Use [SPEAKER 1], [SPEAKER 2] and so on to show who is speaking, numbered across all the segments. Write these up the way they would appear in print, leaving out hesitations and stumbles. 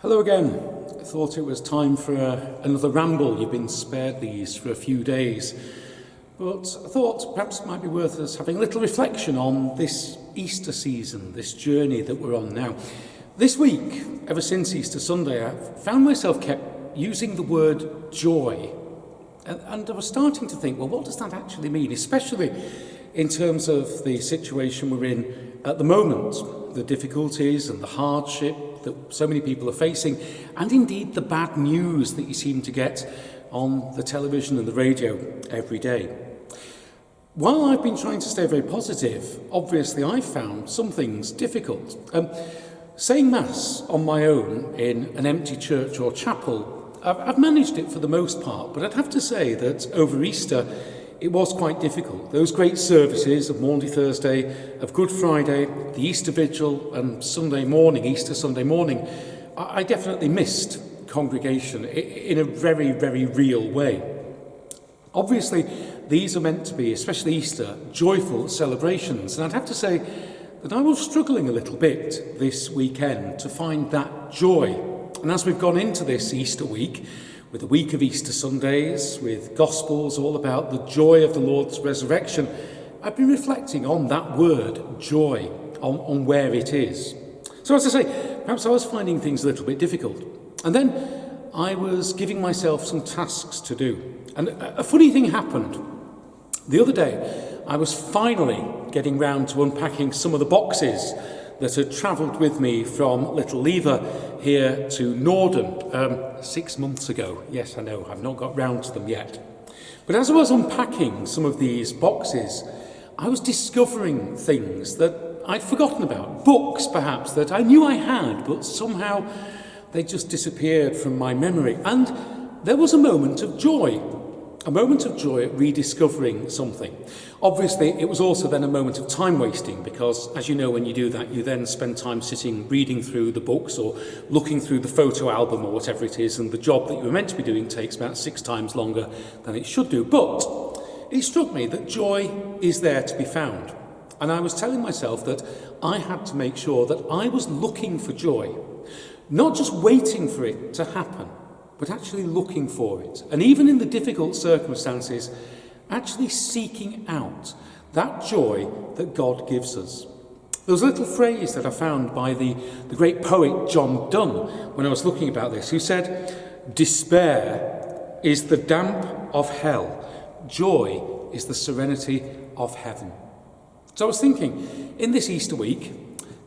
[SPEAKER 1] Hello again. I thought it was time for another ramble. You've been spared these for a few days. But I thought perhaps it might be worth us having a little reflection on this Easter season, this journey that we're on now. This week, ever since Easter Sunday, I found myself kept using the word joy. And I was starting to think, well, what does that actually mean? Especially in terms of the situation we're in at the moment, the difficulties and the hardship that so many people are facing, and indeed the bad news that you seem to get on the television and the radio every day. While I've been trying to stay very positive, obviously I've found some things difficult. Saying Mass on my own in an empty church or chapel, I've managed it for the most part, but I'd have to say that over Easter it was quite difficult. Those great services of Maundy Thursday, of Good Friday, the Easter Vigil and Sunday morning, Easter Sunday morning, I definitely missed congregation in a very, very real way. Obviously, these are meant to be, especially Easter, joyful celebrations. And I'd have to say that I was struggling a little bit this weekend to find that joy. And as we've gone into this Easter week, with a week of Easter Sundays, with Gospels all about the joy of the Lord's resurrection, I've been reflecting on that word, joy, on where it is. So as I say, perhaps I was finding things a little bit difficult. And then I was giving myself some tasks to do. And a funny thing happened. The other day, I was finally getting round to unpacking some of the boxes that had travelled with me from Little Lever here to Norden 6 months ago. Yes, I know, I've not got round to them yet. But as I was unpacking some of these boxes, I was discovering things that I'd forgotten about. Books, perhaps, that I knew I had, but somehow they just disappeared from my memory. And there was a moment of joy at rediscovering something. Obviously, it was also then a moment of time wasting because, as you know, when you do that, you then spend time sitting, reading through the books or looking through the photo album or whatever it is, and the job that you were meant to be doing takes about 6 times longer than it should do. But it struck me that joy is there to be found. And I was telling myself that I had to make sure that I was looking for joy, not just waiting for it to happen, but actually looking for it. And even in the difficult circumstances, actually seeking out that joy that God gives us. There was a little phrase that I found by the great poet John Donne when I was looking about this, who said, "Despair is the damp of hell. Joy is the serenity of heaven." So I was thinking, in this Easter week,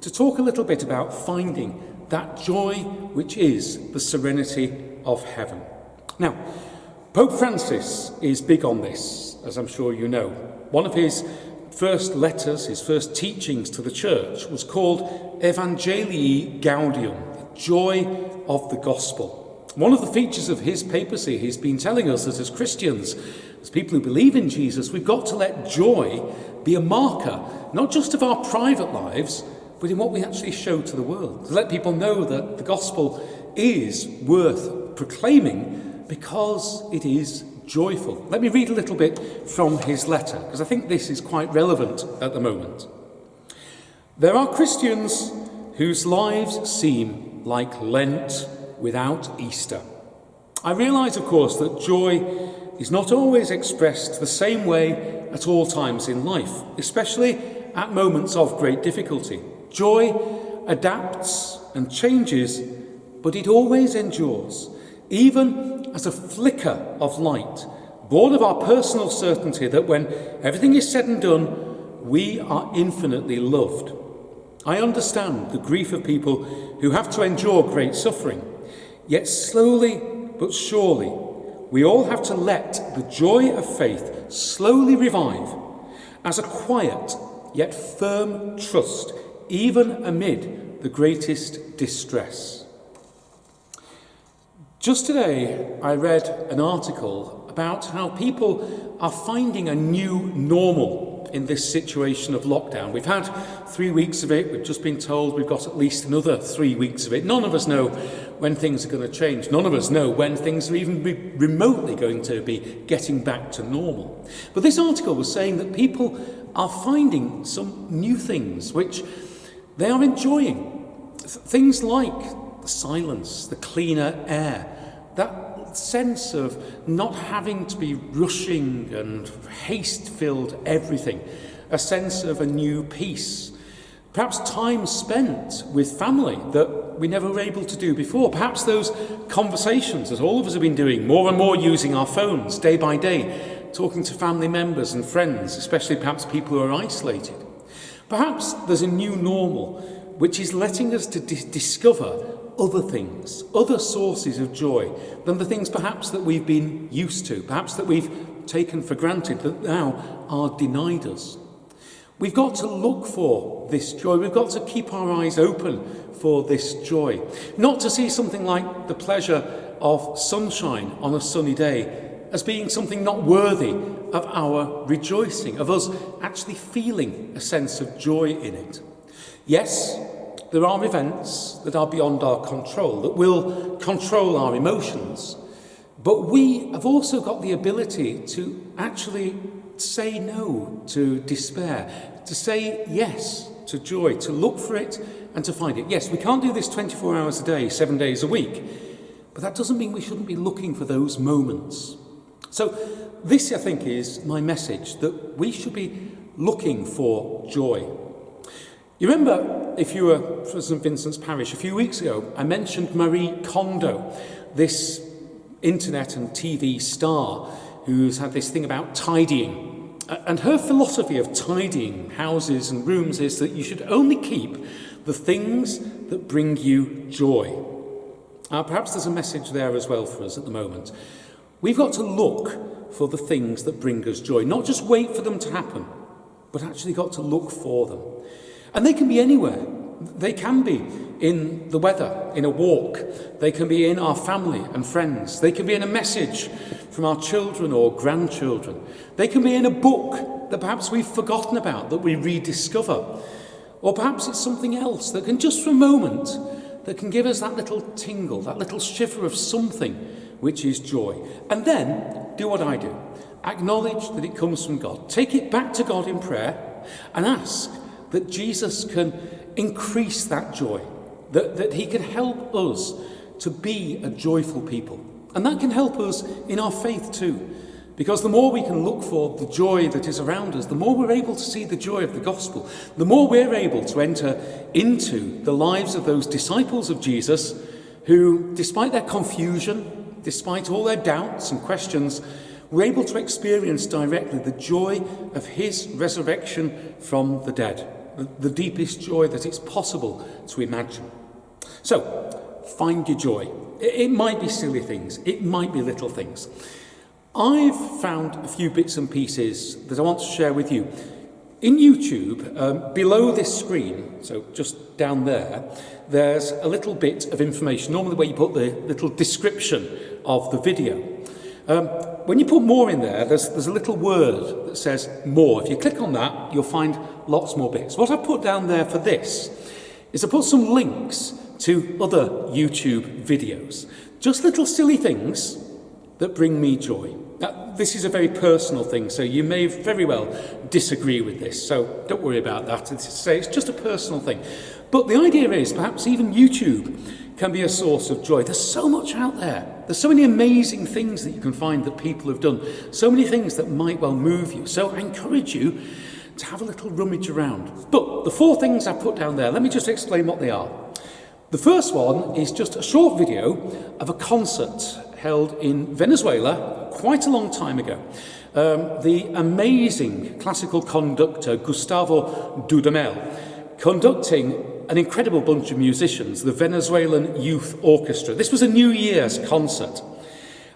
[SPEAKER 1] to talk a little bit about finding that joy which is the serenity of heaven. Now, Pope Francis is big on this, as I'm sure you know. One of his first letters, his first teachings to the church, was called Evangelii Gaudium, the joy of the gospel. One of the features of his papacy, he's been telling us that as Christians, as people who believe in Jesus, we've got to let joy be a marker, not just of our private lives, but in what we actually show to the world. To let people know that the gospel is worth proclaiming because it is joyful. Let me read a little bit from his letter, because I think this is quite relevant at the moment. There are Christians whose lives seem like Lent without Easter. I realise, of course, that joy is not always expressed the same way at all times in life, especially at moments of great difficulty. Joy adapts and changes, but it always endures, even as a flicker of light, born of our personal certainty that when everything is said and done, we are infinitely loved. I understand the grief of people who have to endure great suffering, yet slowly but surely, we all have to let the joy of faith slowly revive as a quiet yet firm trust, even amid the greatest distress. Just today, I read an article about how people are finding a new normal in this situation of lockdown. We've had 3 weeks of it. We've just been told we've got at least another 3 weeks of it. None of us know when things are going to change. None of us know when things are even remotely going to be getting back to normal. But this article was saying that people are finding some new things which they are enjoying. Things like the silence, the cleaner air, that sense of not having to be rushing and haste-filled everything, a sense of a new peace. Perhaps time spent with family that we never were able to do before. Perhaps those conversations that all of us have been doing, more and more using our phones day by day, talking to family members and friends, especially perhaps people who are isolated. Perhaps there's a new normal, which is letting us to discover other things, other sources of joy than the things perhaps that we've been used to, perhaps that we've taken for granted, that now are denied us. We've got to look for this joy. We've got to keep our eyes open for this joy. Not to see something like the pleasure of sunshine on a sunny day as being something not worthy of our rejoicing, of us actually feeling a sense of joy in it. Yes, there are events that are beyond our control, that will control our emotions, but we have also got the ability to actually say no to despair, to say yes to joy, to look for it and to find it. Yes, we can't do this 24 hours a day, 7 days a week, but that doesn't mean we shouldn't be looking for those moments. So this, I think, is my message, that we should be looking for joy. You remember, if you were for St Vincent's Parish a few weeks ago, I mentioned Marie Kondo, this internet and TV star who's had this thing about tidying. And her philosophy of tidying houses and rooms is that you should only keep the things that bring you joy. Perhaps there's a message there as well for us at the moment. We've got to look for the things that bring us joy, not just wait for them to happen, but actually got to look for them. And they can be anywhere. They can be in the weather, in a walk. They can be in our family and friends. They can be in a message from our children or grandchildren. They can be in a book that perhaps we've forgotten about, that we rediscover. Or perhaps it's something else that can, just for a moment, that can give us that little tingle, that little shiver of something, which is joy. And then, do what I do. Acknowledge that it comes from God. Take it back to God in prayer and ask that Jesus can increase that joy, that he can help us to be a joyful people. And that can help us in our faith too, because the more we can look for the joy that is around us, the more we're able to see the joy of the gospel, the more we're able to enter into the lives of those disciples of Jesus who, despite their confusion, despite all their doubts and questions, were able to experience directly the joy of his resurrection from the dead, the deepest joy that it's possible to imagine. So, find your joy. It might be silly things, it might be little things. I've found a few bits and pieces that I want to share with you. In YouTube, below this screen, so just down there, there's a little bit of information, normally where you put the little description of the video. When you put more in there, there's a little word that says more. If you click on that, you'll find lots more bits. What I put down there for this is I put some links to other YouTube videos. Just little silly things that bring me joy. Now, this is a very personal thing, so you may very well disagree with this, so don't worry about that. It's just a personal thing. But the idea is perhaps even YouTube can be a source of joy. There's so much out there. There's so many amazing things that you can find that people have done. So many things that might well move you. So I encourage you to have a little rummage around. But the 4 things I put down there, let me just explain what they are. The first one is just a short video of a concert held in Venezuela quite a long time ago. The amazing classical conductor Gustavo Dudamel conducting an incredible bunch of musicians, the Venezuelan Youth Orchestra. This was a New Year's concert.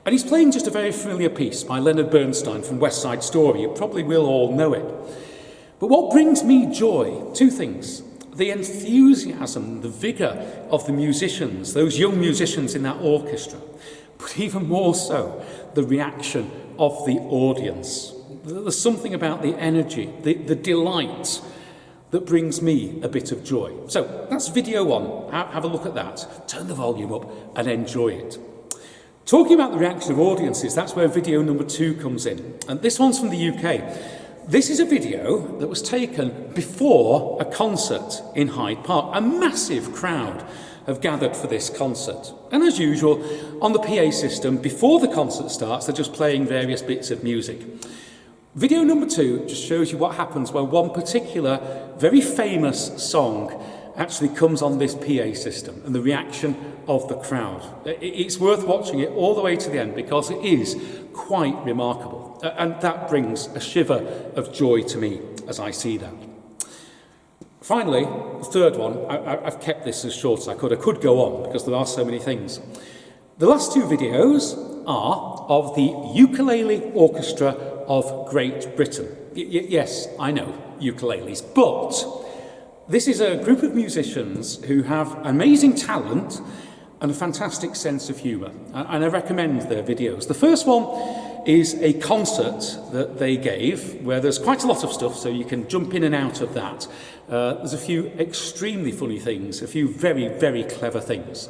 [SPEAKER 1] And he's playing just a very familiar piece by Leonard Bernstein from West Side Story. You probably will all know it. But what brings me joy? 2 things. The enthusiasm, the vigour of the musicians, those young musicians in that orchestra. But even more so, the reaction of the audience. There's something about the energy, the delight that brings me a bit of joy. So that's video 1. Have a look at that. Turn the volume up and enjoy it. Talking about the reaction of audiences, that's where video number 2 comes in. And this one's from the UK. This is a video that was taken before a concert in Hyde Park. A massive crowd have gathered for this concert. And as usual, on the PA system, before the concert starts, they're just playing various bits of music. Video number 2 just shows you what happens when one particular, very famous song actually comes on this PA system and the reaction of the crowd. It's worth watching it all the way to the end because it is quite remarkable. And that brings a shiver of joy to me as I see that. Finally, the third one, I've kept this as short as I could. I could go on because there are so many things. The last 2 videos are of the Ukelele Orchestra of Great Britain. Yes, I know, ukuleles, but this is a group of musicians who have amazing talent and a fantastic sense of humour, and I recommend their videos. The first one is a concert that they gave where there's quite a lot of stuff, so you can jump in and out of that. There's a few extremely funny things, a few very, very clever things.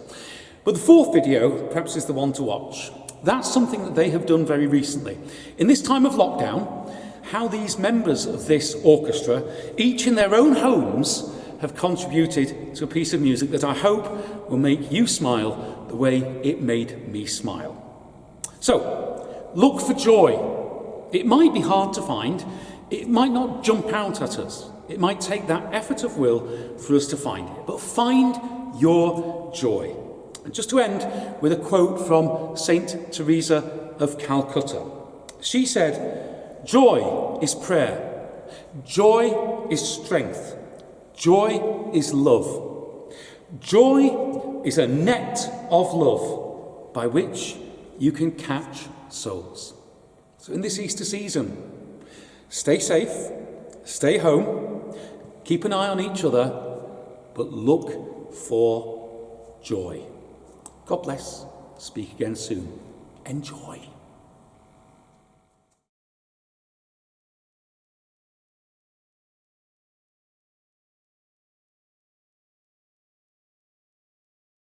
[SPEAKER 1] But the fourth video perhaps is the one to watch. That's something that they have done very recently. In this time of lockdown, how these members of this orchestra, each in their own homes, have contributed to a piece of music that I hope will make you smile the way it made me smile. So, look for joy. It might be hard to find. It might not jump out at us. It might take that effort of will for us to find it. But find your joy. And just to end with a quote from Saint Teresa of Calcutta. She said, "Joy is prayer. Joy is strength. Joy is love. Joy is a net of love by which you can catch souls." So in this Easter season, stay safe, stay home, keep an eye on each other, but look for joy. God bless. Speak again soon. Enjoy.